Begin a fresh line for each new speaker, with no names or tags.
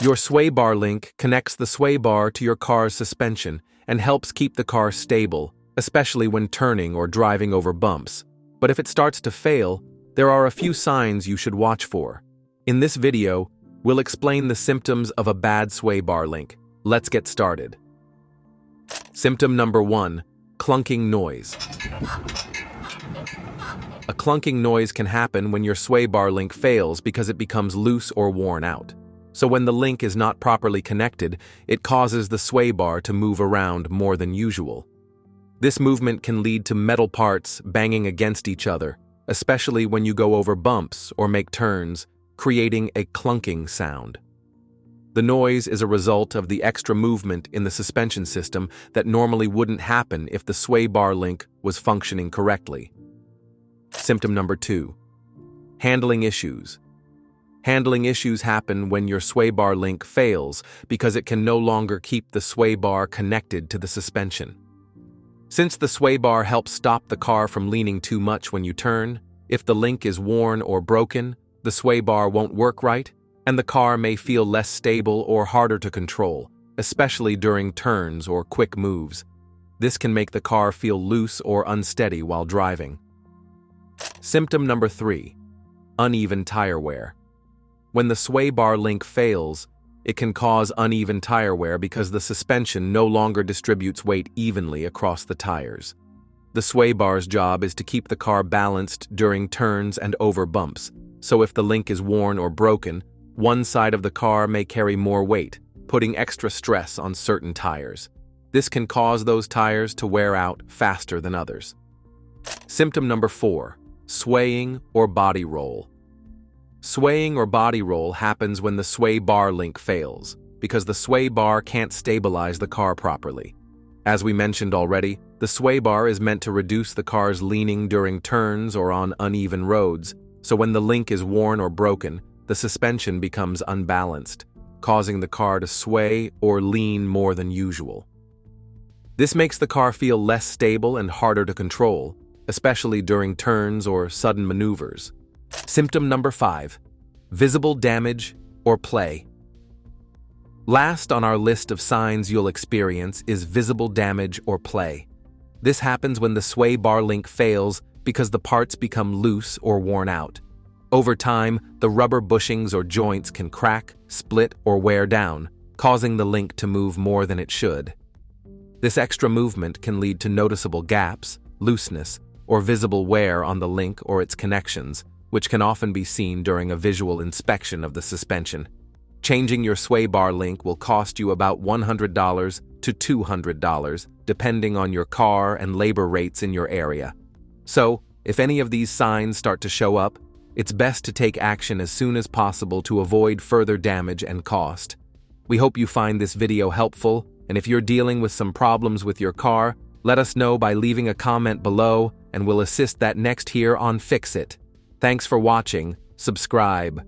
Your sway bar link connects the sway bar to your car's suspension and helps keep the car stable, especially when turning or driving over bumps. But if it starts to fail, there are a few signs you should watch for. In this video, we'll explain the symptoms of a bad sway bar link. Let's get started. Symptom number 1, clunking noise. A clunking noise can happen when your sway bar link fails because it becomes loose or worn out. So when the link is not properly connected, it causes the sway bar to move around more than usual. This movement can lead to metal parts banging against each other, especially when you go over bumps or make turns, creating a clunking sound. The noise is a result of the extra movement in the suspension system that normally wouldn't happen if the sway bar link was functioning correctly. Symptom number 2, handling issues. Handling issues happen when your sway bar link fails because it can no longer keep the sway bar connected to the suspension. Since the sway bar helps stop the car from leaning too much when you turn, if the link is worn or broken, the sway bar won't work right, and the car may feel less stable or harder to control, especially during turns or quick moves. This can make the car feel loose or unsteady while driving. Symptom number 3, uneven tire wear. When the sway bar link fails, it can cause uneven tire wear because the suspension no longer distributes weight evenly across the tires. The sway bar's job is to keep the car balanced during turns and over bumps, so if the link is worn or broken, one side of the car may carry more weight, putting extra stress on certain tires. This can cause those tires to wear out faster than others. Symptom number 4, swaying or body roll. Swaying or body roll happens when the sway bar link fails, because the sway bar can't stabilize the car properly. As we mentioned already, the sway bar is meant to reduce the car's leaning during turns or on uneven roads, so when the link is worn or broken, the suspension becomes unbalanced, causing the car to sway or lean more than usual. This makes the car feel less stable and harder to control, especially during turns or sudden maneuvers. Symptom number 5, visible damage or play. Last on our list of signs you'll experience is visible damage or play. This happens when the sway bar link fails because the parts become loose or worn out. Over time, the rubber bushings or joints can crack, split, or wear down, causing the link to move more than it should. This extra movement can lead to noticeable gaps, looseness, or visible wear on the link or its connections, which can often be seen during a visual inspection of the suspension. Changing your sway bar link will cost you about $100 to $200, depending on your car and labor rates in your area. So, if any of these signs start to show up, it's best to take action as soon as possible to avoid further damage and cost. We hope you find this video helpful, and if you're dealing with some problems with your car, let us know by leaving a comment below, and we'll assist that next here on Fix It. Thanks for watching, subscribe,